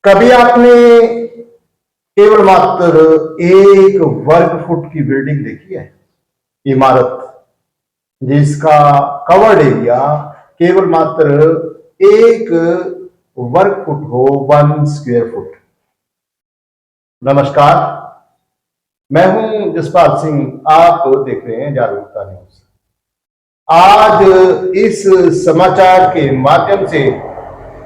कभी आपने केवल मात्र 1 वर्ग फुट की बिल्डिंग देखी है? इमारत जिसका कवर्ड एरिया केवल मात्र 1 वर्ग फुट हो, 1 स्क्वायर फुट। नमस्कार, मैं हूं जसपाल सिंह। आप देख रहे हैं जागरूकता न्यूज। आज इस समाचार के माध्यम से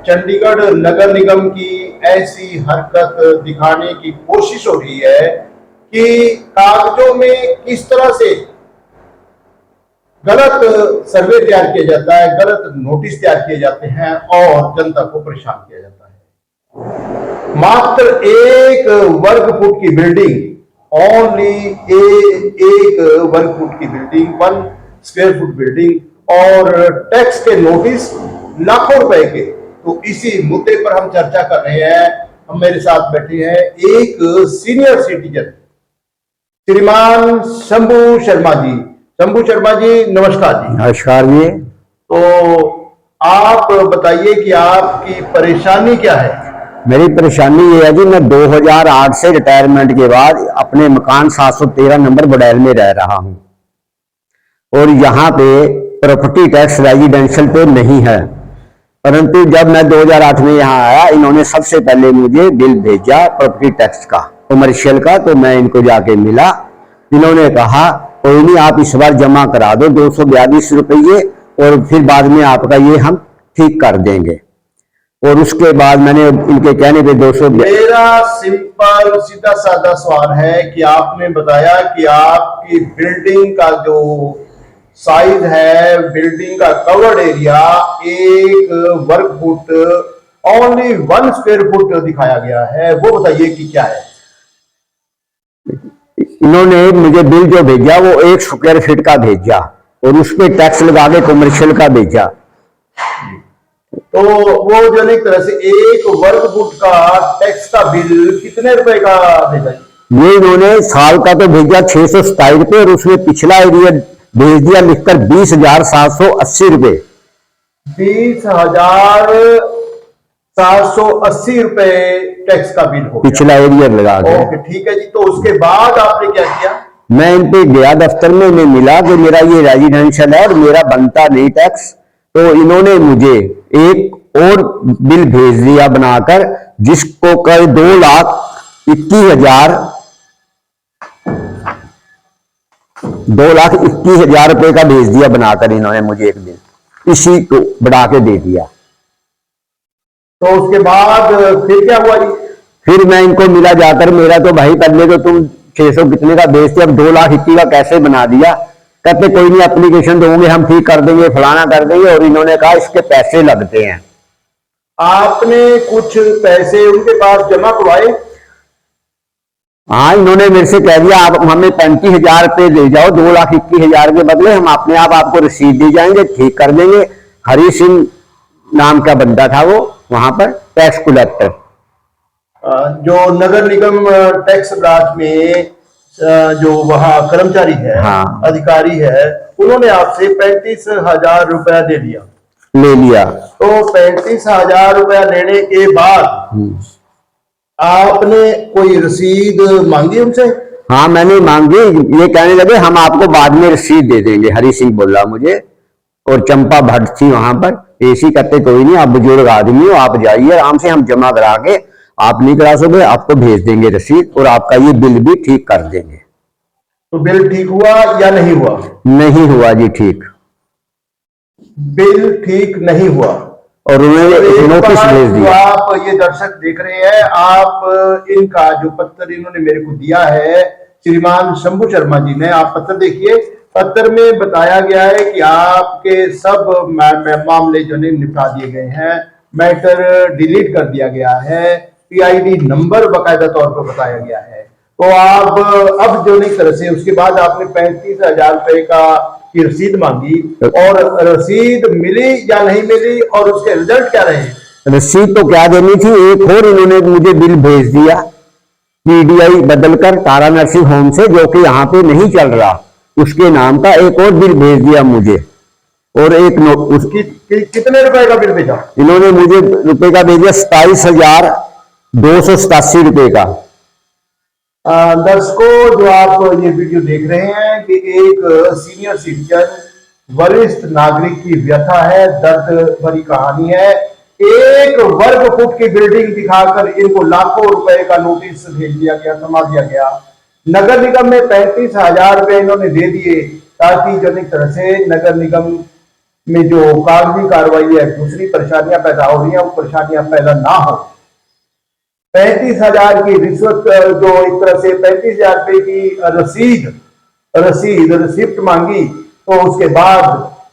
चंडीगढ़ नगर निगम की ऐसी हरकत दिखाने की कोशिश हो रही है कि कागजों में किस तरह से गलत सर्वे तैयार किया जाता है, गलत नोटिस तैयार किए जाते हैं और जनता को परेशान किया जाता है। मात्र 1 वर्ग फुट की बिल्डिंग, ओनली 1 वर्ग फुट की बिल्डिंग, 1 स्क्वायर फुट बिल्डिंग और टैक्स के नोटिस लाखों रुपए के। तो इसी मुद्दे पर हम चर्चा कर रहे हैं। हम मेरे साथ बैठे हैं एक सीनियर सिटीजन श्रीमान शंभू शर्मा जी। शंभू शर्मा जी, नमस्कार जी। नमस्कार जी। तो आप बताइए कि आपकी परेशानी क्या है? मेरी परेशानी ये है जी, मैं 2008 से रिटायरमेंट के बाद अपने मकान 713 नंबर बुड़ैल में रह रहा हूं और यहाँ पे प्रॉपर्टी टैक्स रेजिडेंशियल पे नहीं है। परंतु जब मैं 2008 में यहाँ आया, इन्होंने सबसे पहले मुझे बिल भेजा प्रॉपर्टी टैक्स का, कमर्शियल का। तो मैं इनको जाके मिला, इन्होंने कहा कोई नहीं, आप इस बार जमा करा दो 242 रुपये और फिर बाद में आपका ये हम ठीक कर देंगे। और उसके बाद मैंने इनके कहने पे 200। मेरा सिंपल सीधा साधा सवाल है कि आपने बताया कि आपकी बिल्डिंग का जो साइज है, बिल्डिंग का कवर्ड एरिया 1 वर्ग फुट, ओनली 1 स्क्वायर फुट दिखाया गया है। वो बताइए कि क्या है? इन्होंने मुझे बिल जो भेजा वो 1 स्क्वायर फीट का भेजा और उस पर टैक्स लगा के कमर्शियल का भेजा। तो वो जो एक तरह से 1 वर्ग फुट का टैक्स का बिल कितने रुपए का भेजा? ये इन्होंने साल का तो भेजा 627 रुपये और उसमें पिछला एरिया भेज दिया लिखकर 20,780 रुपये। 20,780 रुपए टैक्स का बिल हो पिछला एरिया लगा के। ओके, ठीक है जी। तो उसके बाद आपने क्या किया? मैं इन पे गया दफ्तर में, इन्हें मिला कि मेरा ये रेजिडेंशियल है और मेरा बनता नहीं टैक्स। तो इन्होंने मुझे एक और बिल भेज दिया बनाकर, जिसको कल 2,21,000 रुपए का भेज दिया बनाकर। इन्होंने मुझे एक बिल इसी को बढ़ा के दे दिया। तो उसके बाद फिर क्या हुआ जी? फिर मैं इनको मिला जाकर, मेरा तो भाई पहले तो तुम 600 कितने का बेचते, अब 2,21,000 का कैसे बना दिया? कहते कोई नहीं, एप्लीकेशन दोगे हम ठीक कर देंगे, फलाना कर देंगे। और इन्होंने कहा इसके पैसे लगते हैं। आपने कुछ पैसे उनके पास जमा करवाए? हाँ, इन्होंने मेरे से कह दिया आप हमें 35,000 रुपये दे जाओ, 2,21,000 के बदले हम अपने आप आपको रसीद दे जाएंगे, ठीक कर देंगे। हरी सिंह नाम का बंदा था वो वहां पर टैक्स कलेक्टर, जो नगर निगम टैक्स ब्रांच में जो वहां कर्मचारी है, हाँ, अधिकारी है, उन्होंने आपसे 35,000 रुपया ले लिया। तो 35,000 रुपया लेने के बाद आपने कोई रसीद मांगी उनसे? हाँ, मैंने मांगी। ये कहने लगे हम आपको बाद में रसीद दे देंगे। हरी सिंह बोला मुझे, और चंपा भट्ट थी वहां पर। ऐसी कहते कोई नहीं, आप बुजुर्ग आदमी हो, आप जाइए आराम से, हम जमा करा के, आप नहीं करा सकोगे, आपको भेज देंगे रसीद और आपका ये बिल भी ठीक कर देंगे। तो बिल ठीक हुआ या नहीं हुआ? नहीं हुआ जी ठीक। बिल ठीक नहीं हुआ और उन्होंने नोटिस भेज दिया। आप ये दर्शक देख रहे हैं, आप इनका जो पत्र इन्होंने मेरे को दिया है, श्रीमान शंभू शर्मा जी ने, आप पत्र देखिए। पत्र में बताया गया है कि आपके सब मामले जो निपटा दिए गए हैं, मैटर डिलीट कर दिया गया है, पीआईडी नंबर बकायदा तौर पर बताया गया है। तो आप अब जो नहीं तरह से उसके बाद आपने 35,000 रुपए का की रसीद मांगी, और रसीद मिली या नहीं मिली और उसके रिजल्ट क्या रहे? रसीद तो क्या देनी थी, एक और इन्होंने मुझे बिल भेज दिया पीडीआई बदलकर तारा नर्सिंग होम से, जो कि यहाँ पे नहीं चल रहा, उसके नाम का एक और बिल भेज दिया मुझे। और एक कितने रुपए का बिल भेजा? इन्होंने मुझे रुपए का भेजा 27,000 287 रुपए का। दर्शकों, जो आप ये वीडियो देख रहे हैं कि एक सीनियर सिटीजन, वरिष्ठ नागरिक की व्यथा है, दर्द भरी कहानी है। 1 वर्ग फुट की बिल्डिंग दिखाकर इनको लाखों रुपए का नोटिस भेज दिया गया, थमा दिया गया। नगर निगम में 35,000 रुपए इन्होंने दे दिए ताकि जो एक तरह से नगर निगम में जो कागजी कार्रवाई है, दूसरी परेशानियां पैदा हो रही हैं, वो परेशानियां पैदा ना हो। 35,000 की रिश्वत, जो एक तरह से 35,000 रुपए की रिसिप्ट मांगी, तो उसके बाद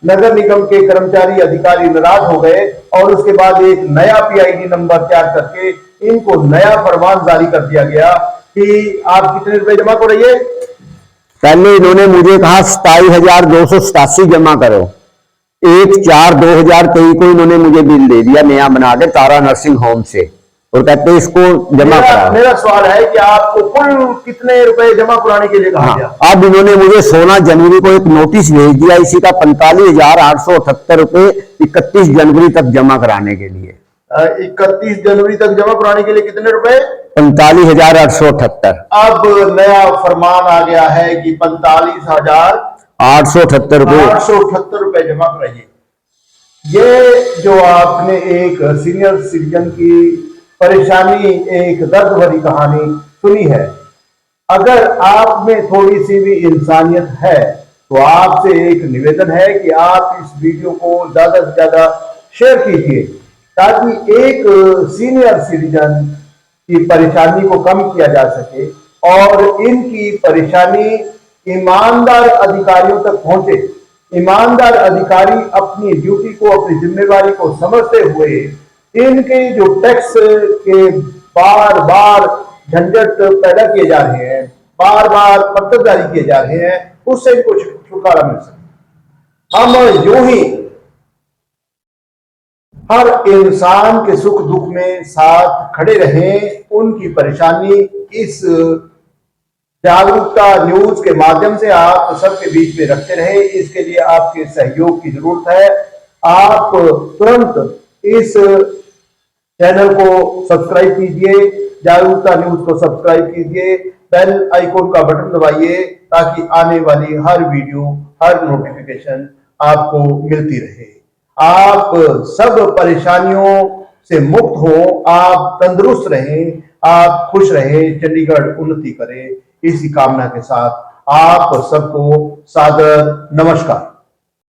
नगर निगम के कर्मचारी अधिकारी नाराज हो गए और उसके बाद एक नया PID नंबर तैयार करके इनको नया फरमान जारी कर दिया गया कि आप कितने रुपए जमा कराइए। पहले इन्होंने मुझे कहा 27,287 जमा करो। 1/4/2023 को इन्होंने मुझे बिल दे दिया नया बना के तारा नर्सिंग होम से, और कहते हैं इसको जमा करा। मेरा सवाल है कि आपको कुल कितने रुपए जमा कराने के लिए कहा गया? अब इन्होंने मुझे 16 जनवरी को एक नोटिस भेज दिया इसी का 45,878 रुपए 31 जनवरी तक जमा कराने के लिए। 31 जनवरी तक जमा कराने के लिए कितने रुपए? 45,878। अब नया फरमान आ गया है कि 45,878 रुपए जमा कराइए। ये जो आपने एक सीनियर सिटीजन की परेशानी, एक दर्द भरी कहानी सुनी है। अगर आप में थोड़ी सी भी इंसानियत है तो आपसे एक निवेदन है कि आप इस वीडियो को ज्यादा से ज्यादा शेयर कीजिए ताकि एक सीनियर सिटीजन की परेशानी को कम किया जा सके और इनकी परेशानी ईमानदार अधिकारियों तक पहुंचे। ईमानदार अधिकारी अपनी ड्यूटी को, अपनी जिम्मेवारी को समझते हुए इनके जो टैक्स के बार बार झंझट पैदा किए जा रहे हैं, बार बार पत्र जारी किए जा रहे हैं, उससे इनको छुटकारा मिल सके। हम यूं ही हर इंसान के सुख दुख में साथ खड़े रहें, उनकी परेशानी इस जागरूकता न्यूज के माध्यम से आप सबके बीच में रखते रहे। इसके लिए आपके सहयोग की जरूरत है। आप तुरंत इस चैनल को सब्सक्राइब कीजिए, जागरूकता न्यूज को सब्सक्राइब कीजिए, बेल आइकॉन का बटन दबाइए ताकि आने वाली हर वीडियो, हर नोटिफिकेशन आपको मिलती रहे। आप सब परेशानियों से मुक्त हो, आप तंदुरुस्त रहें, आप खुश रहें, चंडीगढ़ उन्नति करे, इसी कामना के साथ आप सबको सादर नमस्कार।